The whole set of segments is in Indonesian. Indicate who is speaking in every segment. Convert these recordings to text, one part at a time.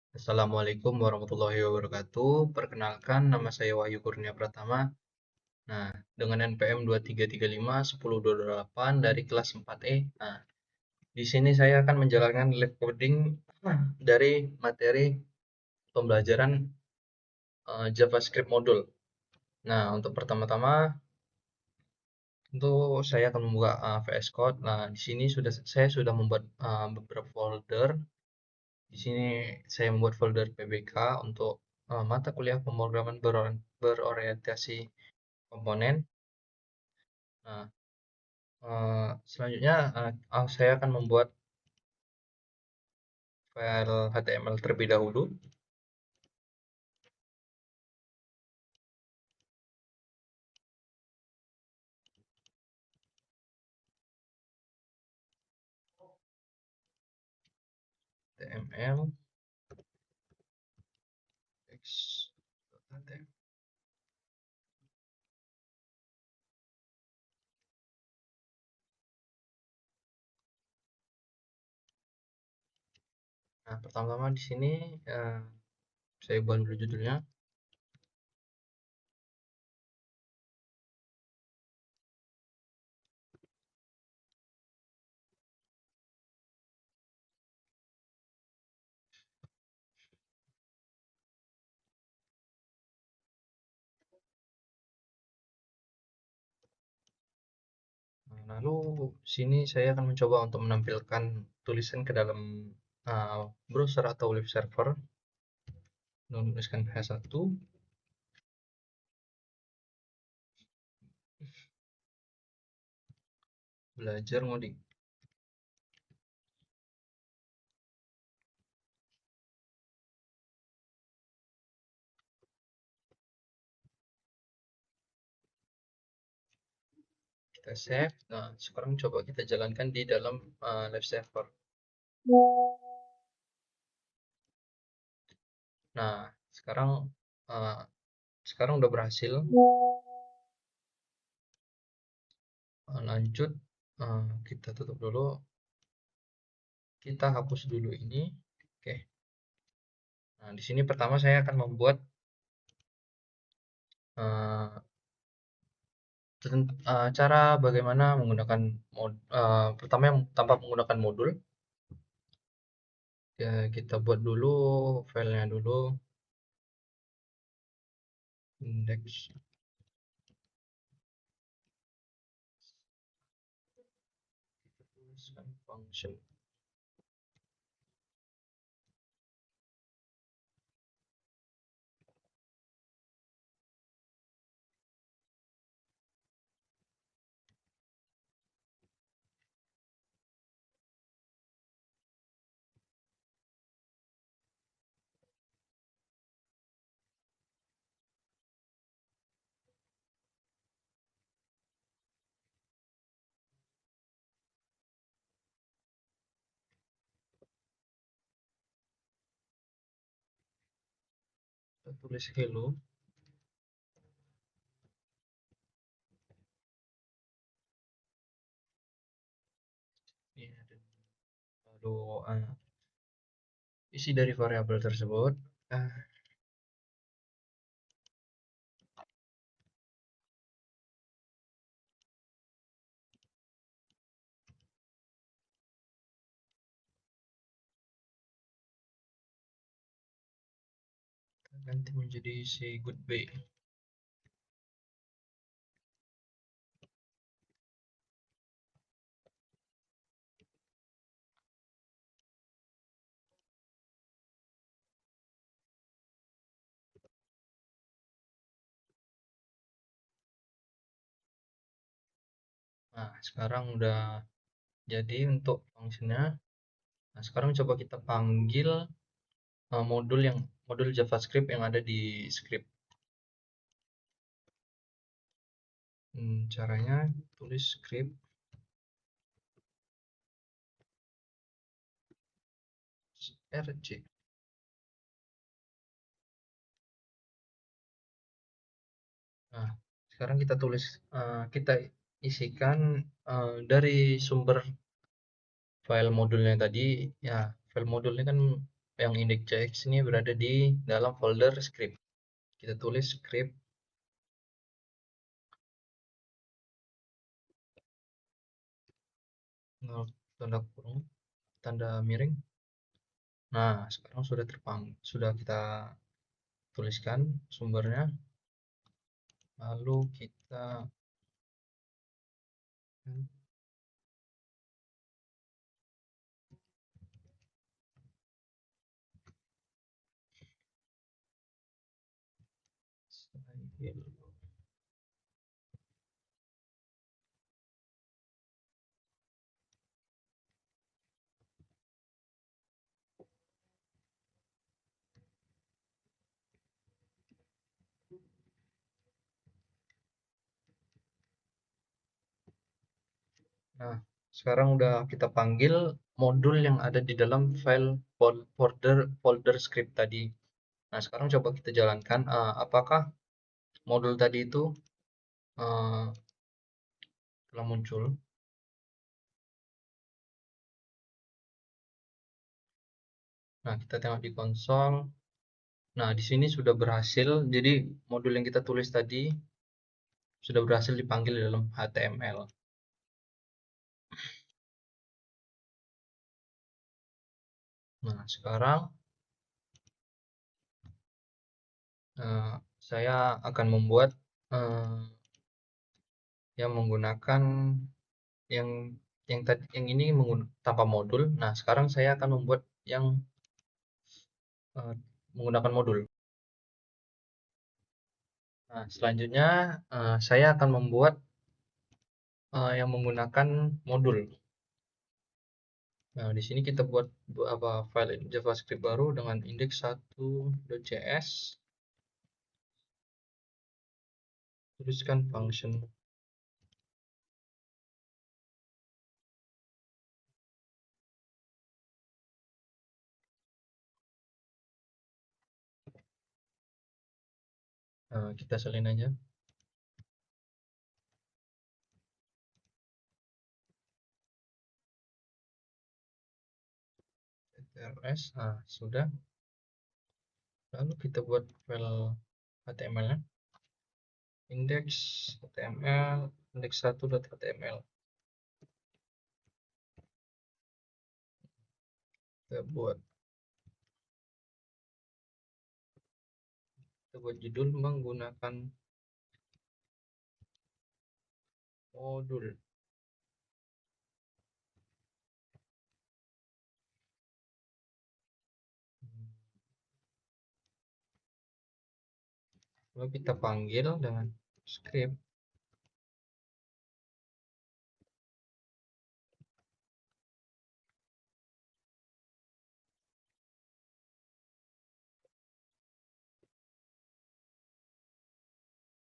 Speaker 1: Assalamualaikum warahmatullahi wabarakatuh. Perkenalkan, nama saya Wahyu Kurnia Pratama. Nah, dengan NPM 23351028 dari kelas 4E. Nah, di sini saya akan menjalankan live coding dari materi pembelajaran JavaScript modul. Nah, untuk pertama-tama tentu saya akan membuka VS Code. Nah, di sini saya sudah membuat beberapa folder. Di sini saya membuat folder PBK untuk mata kuliah pemrograman berorientasi komponen. Nah, selanjutnya saya akan membuat file HTML terlebih dahulu. HTML text.html. Nah, pertama-tama di sini saya buat dulu judulnya. Nah, lalu sini saya akan mencoba untuk menampilkan tulisan ke dalam browser atau web server. Menuliskan H1, belajar ngoding. Kita save. Nah, sekarang coba kita jalankan di dalam live server. Nah, sekarang uh, sekarang udah berhasil. Lanjut, kita tutup dulu. Kita hapus dulu ini. Oke. Nah, di sini pertama saya akan membuat uh, cara bagaimana menggunakan pertama yang tanpa menggunakan modul. Ya, kita buat dulu filenya dulu, index function. Kita tulis hello. Ya, lalu isi dari variabel tersebut. Uh, Ganti menjadi say goodbye. Nah, sekarang udah jadi untuk fungsinya. Nah, sekarang coba kita panggil modul JavaScript yang ada di script. Caranya tulis script rj. Nah, sekarang kita tulis, kita isikan dari sumber file modulnya tadi. Ya, file modulnya kan yang index.jx ini berada di dalam folder script. Kita tulis script tanda kurung, tanda miring. Nah, sekarang sudah kita tuliskan sumbernya. Lalu kita Nah, sekarang udah kita panggil modul yang ada di dalam file folder script tadi. Nah, sekarang coba kita jalankan apakah modul tadi itu eh, telah muncul. Nah, kita tengok di konsol. Nah, di sini sudah berhasil. Jadi, modul yang kita tulis tadi sudah berhasil dipanggil di dalam HTML. Nah, sekarang saya akan membuat yang menggunakan yang yang ini tanpa modul. Nah, sekarang saya akan membuat yang menggunakan modul. Nah, selanjutnya saya akan membuat yang menggunakan modul. Nah, di sini kita buat file JavaScript baru dengan index1.js. Tuliskan function kita salin aja. TRS, sudah. Lalu kita buat file HTML-nya. Index HTML, index1.html. Kita buat judul menggunakan modul. Lalu kita panggil dengan script.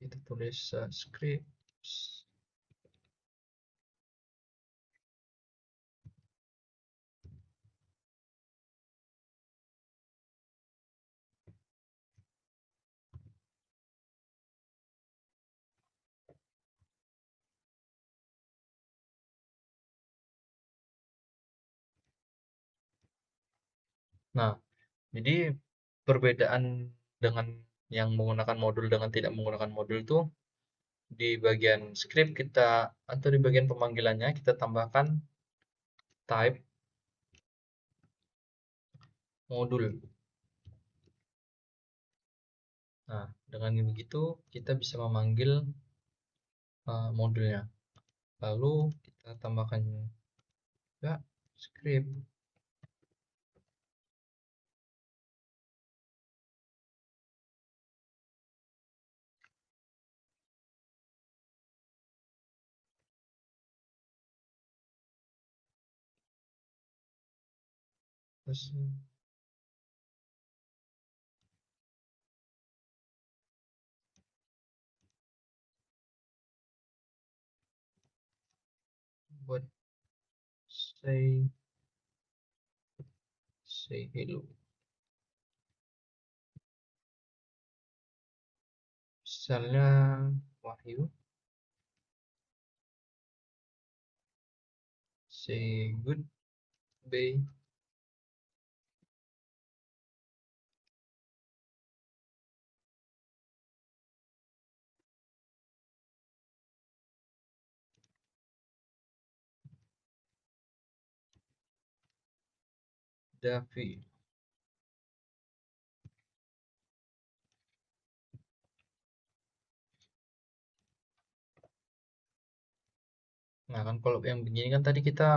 Speaker 1: Kita tulis script. Nah, jadi perbedaan dengan yang menggunakan modul dengan tidak menggunakan modul itu di bagian script kita atau di bagian pemanggilannya kita tambahkan type modul. Nah, dengan begitu kita bisa memanggil modulnya. Lalu kita tambahkan juga script. Terus buat say hello. Misalnya Wahyu, say goodbye. Davi. Nah kan kalau yang begini kan tadi kita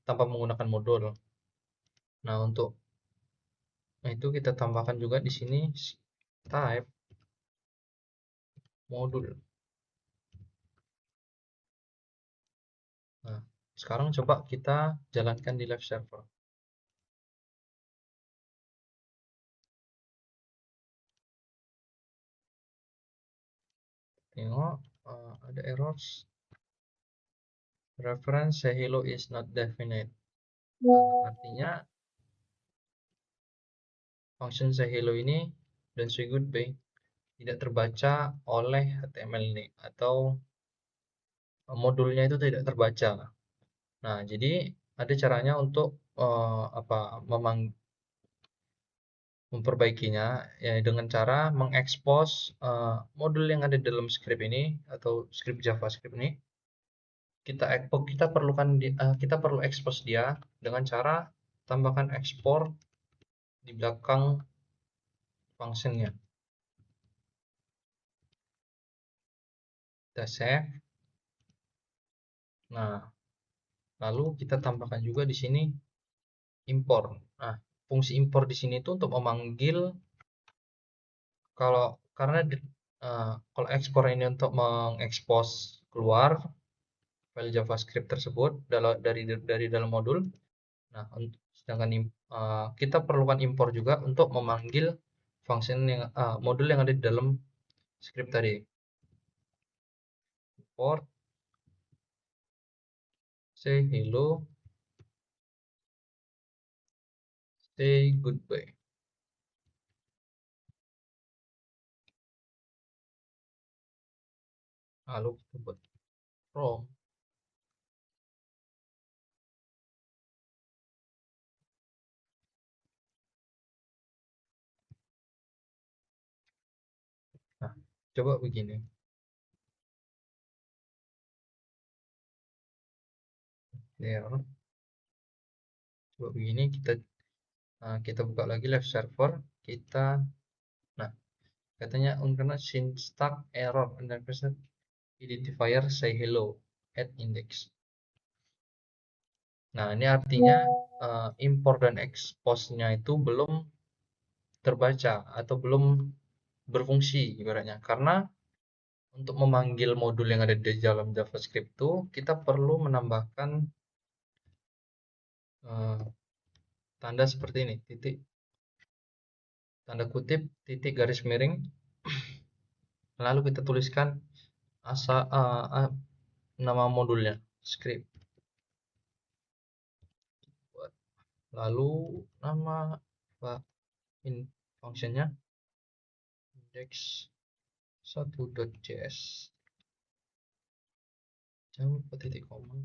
Speaker 1: tanpa menggunakan modul. Nah untuk itu kita tambahkan juga di sini type modul. Nah sekarang coba kita jalankan di live server. Tengok ada errors. Reference say hello is not definite. Nah, artinya function say hello ini dan say goodbye tidak terbaca oleh HTML ini atau modulnya itu tidak terbaca. Nah, jadi ada caranya untuk apa memperbaikinya ya dengan cara mengekspos modul yang ada dalam script ini atau script JavaScript ini. Kita perlu expose dia dengan cara tambahkan ekspor di belakang functionnya. Kita save. Nah, lalu kita tambahkan juga di sini import. Nah, fungsi import di sini itu untuk memanggil karena kalau ekspor ini untuk mengekspos keluar file JavaScript tersebut dari dalam modul. Nah, sedangkan kita perlukan import juga untuk memanggil function yang modul yang ada di dalam script tadi. Import say hello, say goodbye. Lalu kita buat from. Nah, coba begini. Error. Coba begini kita buka lagi live server. Nah, katanya karena syntax error identifier say hello at index. Nah, ini artinya import dan expose-nya itu belum terbaca atau belum berfungsi ibaratnya. Karena untuk memanggil modul yang ada di dalam JavaScript itu kita perlu menambahkan tanda seperti ini, titik tanda kutip, titik garis miring, lalu kita tuliskan nama modulnya, script. Lalu nama functionnya index1.js. Jangan lupa titik koma.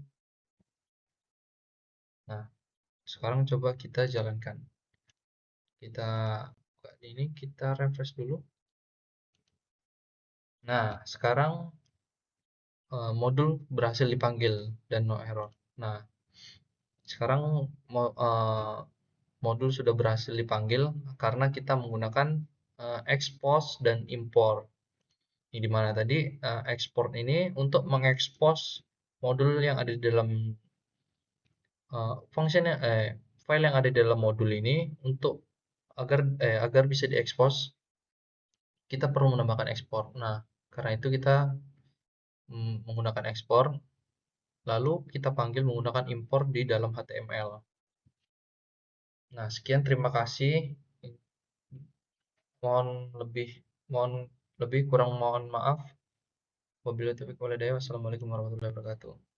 Speaker 1: Nah, sekarang coba kita jalankan. Kita buka ini, kita refresh dulu. Nah, sekarang modul berhasil dipanggil dan no error. Nah, sekarang modul sudah berhasil dipanggil karena kita menggunakan expose dan import. Ini dimana tadi export ini untuk mengekspos modul yang ada di dalam file yang ada di dalam modul ini untuk agar bisa diekspos, kita perlu menambahkan ekspor. Nah, karena itu kita menggunakan ekspor, lalu kita panggil menggunakan import di dalam HTML. Nah, sekian, terima kasih. Mohon lebih, mohon lebih kurang mohon maaf. Wabillahi taufiq walhidayah. Wassalamualaikum warahmatullahi wabarakatuh.